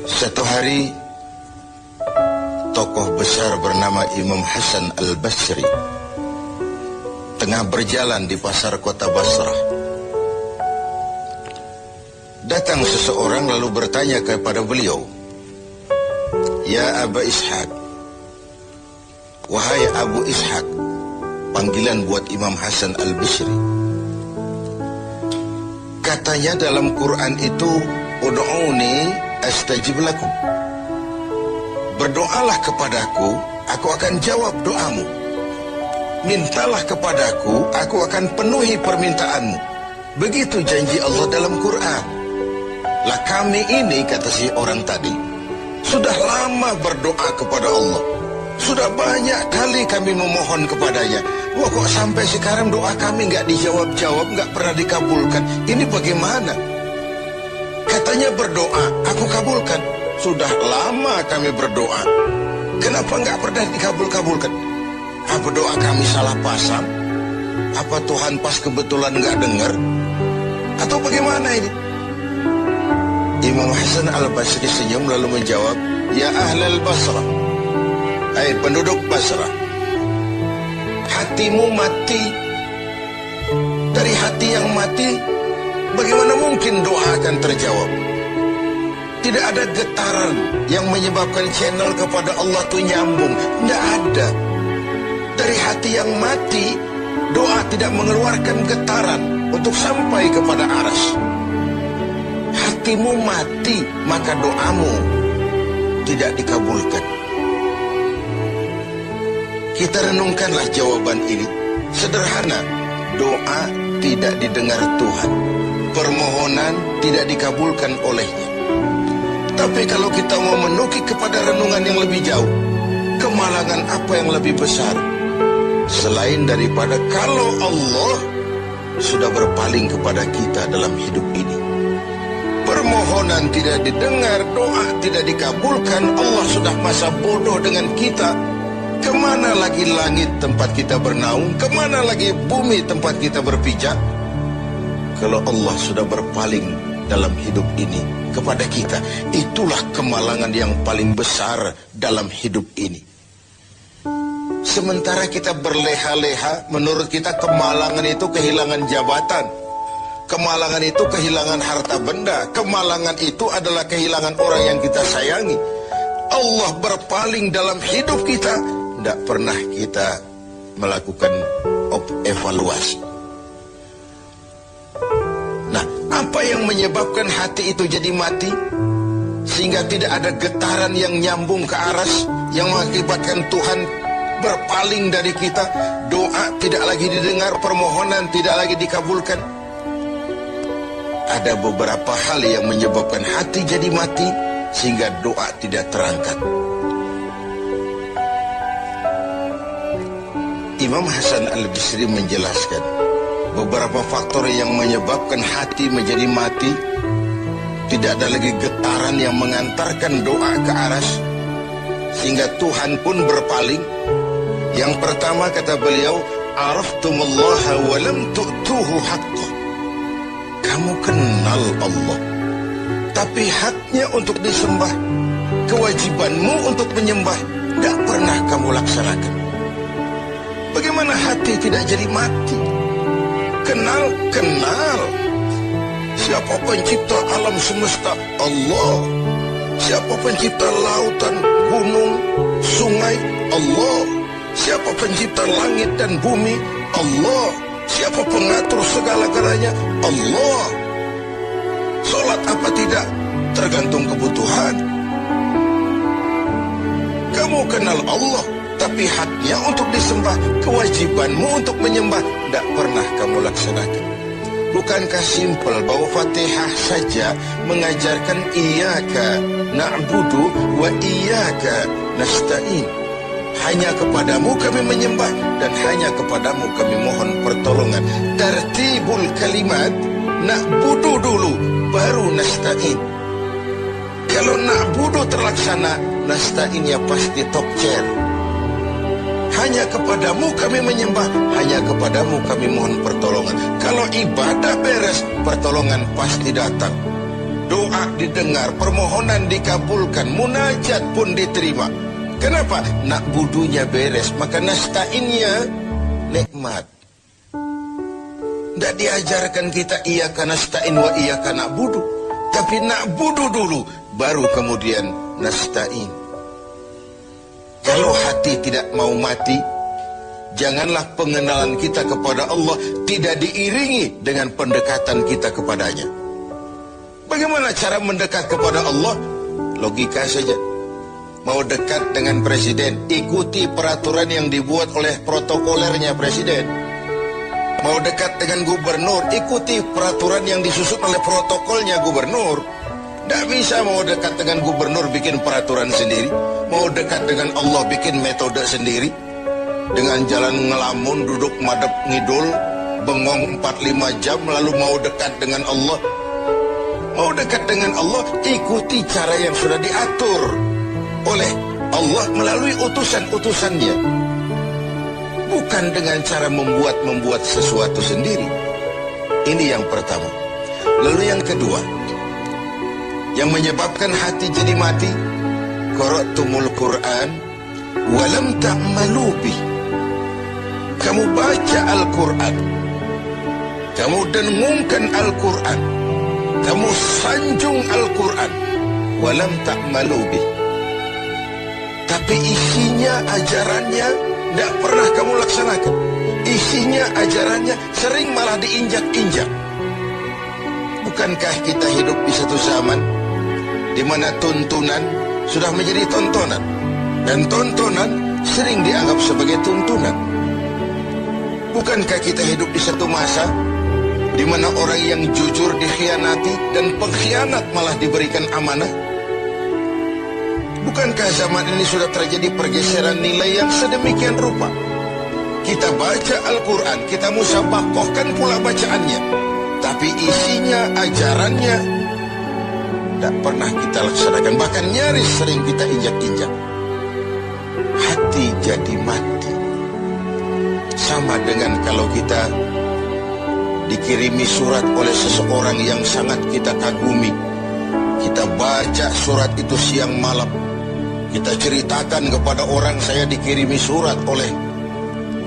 Satu hari, tokoh besar bernama Imam Hasan Al-Basri tengah berjalan di pasar kota Basrah. Datang seseorang lalu bertanya kepada beliau, "Ya Aba Ishaq," wahai Abu Ishaq, panggilan buat Imam Hasan Al-Basri. Katanya dalam Quran itu, "Ud'uni astajib lakum." Berdoalah kepadaku, aku akan jawab doamu. Mintalah kepadaku, aku akan penuhi permintaanmu. Begitu janji Allah dalam Quran. Lah kami ini, kata si orang tadi, sudah lama berdoa kepada Allah. Sudah banyak kali kami memohon kepadanya. Wah, kok sampai sekarang doa kami nggak dijawab-jawab, nggak pernah dikabulkan. Ini bagaimana? Katanya berdoa, aku kabulkan. Sudah lama kami berdoa. Kenapa nggak pernah dikabul-kabulkan? Apa doa kami salah pasang? Apa Tuhan pas kebetulan nggak dengar? Atau bagaimana ini? Imam Hasan Al-Basri senyum lalu menjawab, "Ya ahlal Basrah, hai penduduk Basrah, hatimu mati. Dari hati yang mati, bagaimana mungkin doa akan terjawab? Tidak ada getaran yang menyebabkan channel kepada Allah itu nyambung. Tidak ada. Dari hati yang mati, doa tidak mengeluarkan getaran untuk sampai kepada aras. Hatimu mati, maka doamu tidak dikabulkan." Kita renungkanlah jawaban ini. Sederhana, doa tidak didengar Tuhan. Permohonan tidak dikabulkan olehnya. Tapi kalau kita mau menukik kepada renungan yang lebih jauh, kemalangan apa yang lebih besar? Selain daripada kalau Allah sudah berpaling kepada kita dalam hidup ini. Permohonan tidak didengar, doa tidak dikabulkan, Allah sudah masa bodoh dengan kita. Kemana lagi langit tempat kita bernaung? Kemana lagi bumi tempat kita berpijak? Kalau Allah sudah berpaling dalam hidup ini kepada kita, itulah kemalangan yang paling besar dalam hidup ini. Sementara kita berleha-leha, menurut kita kemalangan itu kehilangan jabatan, kemalangan itu kehilangan harta benda, kemalangan itu adalah kehilangan orang yang kita sayangi. Allah berpaling dalam hidup kita, tidak pernah kita melakukan evaluasi. Nah, apa yang menyebabkan hati itu jadi mati? Sehingga tidak ada getaran yang nyambung ke aras, yang mengakibatkan Tuhan berpaling dari kita. Doa tidak lagi didengar, permohonan tidak lagi dikabulkan. Ada beberapa hal yang menyebabkan hati jadi mati, sehingga doa tidak terangkat. Imam Hasan Al-Basri menjelaskan beberapa faktor yang menyebabkan hati menjadi mati. Tidak ada lagi getaran yang mengantarkan doa ke aras, sehingga Tuhan pun berpaling. Yang pertama, kata beliau, "Araftumullaha wa lam tu'tuhu haqqah." Kamu kenal Allah, tapi haknya untuk disembah, kewajibanmu untuk menyembah, tidak pernah kamu laksanakan. Bagaimana hati tidak jadi mati? Kenal. Siapa pencipta alam semesta? Allah. Siapa pencipta lautan, gunung, sungai? Allah. Siapa pencipta langit dan bumi? Allah. Siapa pengatur segala-galanya? Allah. Sholat apa tidak? Tergantung kebutuhan. Kamu kenal Allah, tapi haknya untuk disembah, kewajibanmu untuk menyembah, tidak pernah kamu laksanakan. Bukankah simpel bahwa Fatihah saja mengajarkan iyyaka na'budu wa iyyaka nasta'in? Hanya kepadamu kami menyembah dan hanya kepadamu kami mohon pertolongan. Tertibul kalimat, na'budu dulu, baru nasta'in. Kalau na'budu terlaksana, nasta'innya pasti top chair. Hanya kepadamu kami menyembah, hanya kepadamu kami mohon pertolongan. Kalau ibadah beres, pertolongan pasti datang. doa didengar, permohonan dikabulkan, munajat pun diterima. Kenapa? Nak budunya beres, maka nasta'innya nikmat. Tidak diajarkan kita iyyaka nasta'in wa iyyaka na'budu, tapi na'budu dulu, baru kemudian nasta'in. Kalau hati tidak mau mati, janganlah pengenalan kita kepada Allah tidak diiringi dengan pendekatan kita kepadanya. Bagaimana cara mendekat kepada Allah? Logika saja. Mau dekat dengan presiden, ikuti peraturan yang dibuat oleh protokolernya presiden. Mau dekat dengan gubernur, ikuti peraturan yang disusun oleh protokolnya gubernur. Tidak bisa mau dekat dengan gubernur bikin peraturan sendiri. Mau dekat dengan Allah bikin metode sendiri. Dengan jalan ngelamun, duduk madep ngidul, bengong 4-5 jam, lalu mau dekat dengan Allah. Mau dekat dengan Allah, ikuti cara yang sudah diatur oleh Allah melalui utusan-utusannya. Bukan dengan cara membuat sesuatu sendiri. Ini yang pertama. Lalu yang kedua, yang menyebabkan hati jadi mati, qara'tumul Qur'an walam ta'malu bih. Kamu baca Al-Quran, kamu dengungkan Al-Quran, kamu sanjung Al-Quran, walam ta'malu bih, tapi isinya, ajarannya tidak pernah kamu laksanakan. Isinya, ajarannya sering malah diinjak-injak. Bukankah kita hidup di satu zaman di mana tuntunan sudah menjadi tontonan, dan tontonan sering dianggap sebagai tuntunan? Bukankah kita hidup di satu masa di mana orang yang jujur dikhianati dan pengkhianat malah diberikan amanah? Bukankah zaman ini sudah terjadi pergeseran nilai yang sedemikian rupa? Kita baca Al-Quran, kita musabaqahkan pula bacaannya, tapi isinya, ajarannya tidak pernah kita laksanakan. Bahkan nyaris sering kita injak-injak. Hati jadi mati. Sama dengan kalau kita dikirimi surat oleh seseorang yang sangat kita kagumi. Kita baca surat itu siang malam. Kita ceritakan kepada orang, saya dikirimi surat oleh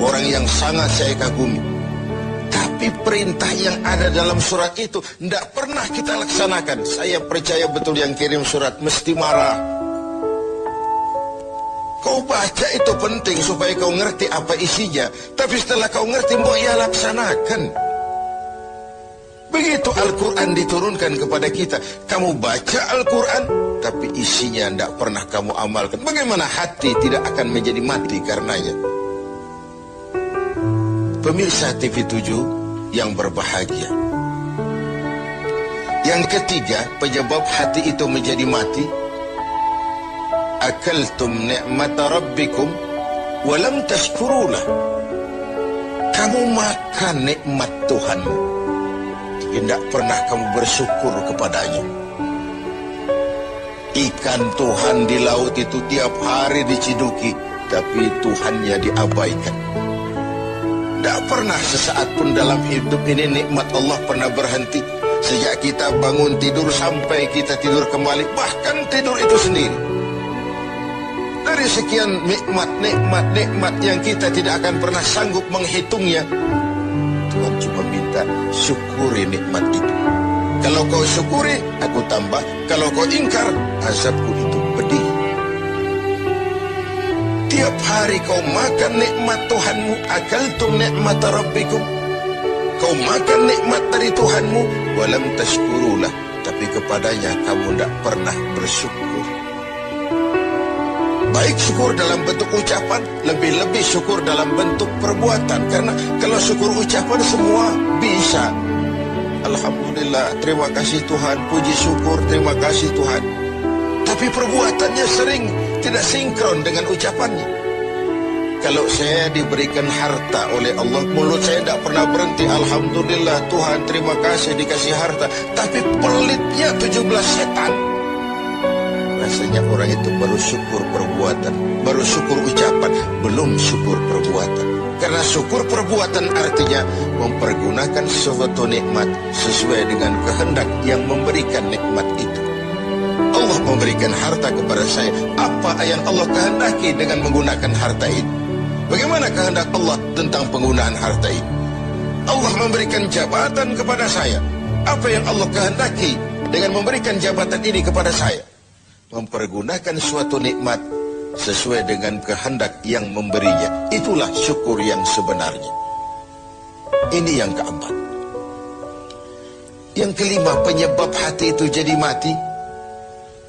orang yang sangat saya kagumi. Tapi perintah yang ada dalam surat itu tidak pernah kita laksanakan. Saya percaya betul yang kirim surat mesti marah. Kau baca itu penting supaya kau ngerti apa isinya, tapi setelah kau ngerti, mau ya laksanakan. Begitu Al-Quran diturunkan kepada kita, kamu baca Al-Quran, tapi isinya tidak pernah kamu amalkan. Bagaimana hati tidak akan menjadi mati karenanya? Pemirsa TV 7 yang berbahagia, yang ketiga penyebab hati itu menjadi mati, akaltum ni'mata rabbikum walam tashkurulah. Kamu makan nikmat Tuhanmu, tidak pernah kamu bersyukur kepadanya. Ikan Tuhan di laut itu tiap hari diciduki, tapi Tuhannya diabaikan. Tidak pernah sesaat pun dalam hidup ini nikmat Allah pernah berhenti. Sejak kita bangun tidur sampai kita tidur kembali, bahkan tidur itu sendiri. Dari sekian nikmat yang kita tidak akan pernah sanggup menghitungnya, Tuhan cuma minta syukuri nikmat itu. Kalau kau syukuri, aku tambah. Kalau kau ingkar, azabku itu pedih. Tiap hari kau makan nikmat Tuhanmu, akaltum ni'mata rabbikum. Kau makan nikmat dari Tuhanmu, walam tashkurulah, tapi kepadanya kamu tidak pernah bersyukur. Baik syukur dalam bentuk ucapan, lebih-lebih syukur dalam bentuk perbuatan. Karena kalau syukur ucapan semua bisa. Alhamdulillah, terima kasih Tuhan, puji syukur, terima kasih Tuhan. Tapi perbuatannya sering tidak sinkron dengan ucapannya. Kalau saya diberikan harta oleh Allah, mulut saya tidak pernah berhenti. Alhamdulillah Tuhan, terima kasih dikasih harta. Tapi pelitnya 17 setan. bahasanya orang itu baru syukur perbuatan, baru syukur ucapan, belum syukur perbuatan. Karena syukur perbuatan artinya mempergunakan suatu nikmat sesuai dengan kehendak yang memberikan nikmat itu. Allah memberikan harta kepada saya. Apa yang Allah kehendaki dengan menggunakan harta itu? Bagaimana kehendak Allah tentang penggunaan harta itu? Allah memberikan jabatan kepada saya. Apa yang Allah kehendaki dengan memberikan jabatan ini kepada saya? Mempergunakan suatu nikmat sesuai dengan kehendak yang memberinya. Itulah syukur yang sebenarnya. Ini yang keempat. Yang kelima, penyebab hati itu jadi mati.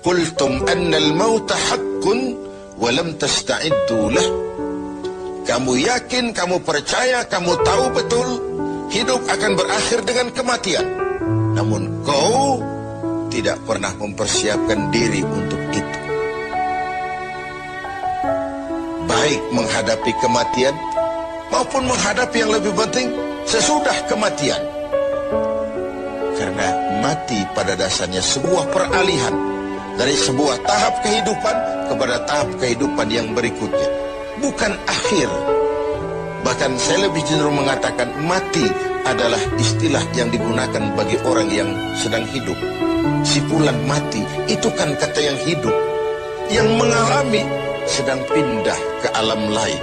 Qultum annal mauta haqqun wa lam tasta'iddu lah. Kamu yakin, kamu percaya, kamu tahu betul hidup akan berakhir dengan kematian. Namun kau tidak pernah mempersiapkan diri untuk itu. Baik menghadapi kematian maupun menghadapi yang lebih penting sesudah kematian. Karena mati pada dasarnya sebuah peralihan dari sebuah tahap kehidupan kepada tahap kehidupan yang berikutnya. Bukan akhir. Bahkan saya lebih cenderung mengatakan mati adalah istilah yang digunakan bagi orang yang sedang hidup. Sipulan mati itu kan kata yang hidup. Yang mengalami sedang pindah ke alam lain.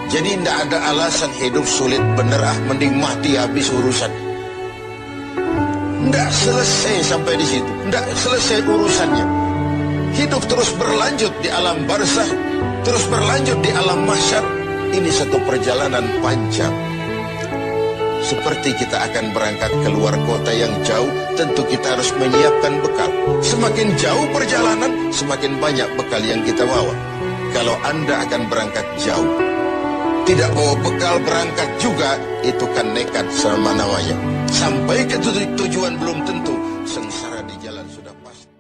Jadi tidak ada alasan hidup sulit bener, mending mati habis urusan. Tidak selesai sampai di situ. Tidak selesai urusannya. Hidup terus berlanjut di alam barzakh, terus berlanjut di alam mahsyar. Ini satu perjalanan panjang. Seperti kita akan berangkat keluar kota yang jauh, tentu kita harus menyiapkan bekal. Semakin jauh perjalanan, semakin banyak bekal yang kita bawa. Kalau Anda akan berangkat jauh, tidak bawa bekal berangkat juga, itu kan nekat sama namanya. Sampai ke tujuan belum tentu, sengsara di jalan sudah pasti.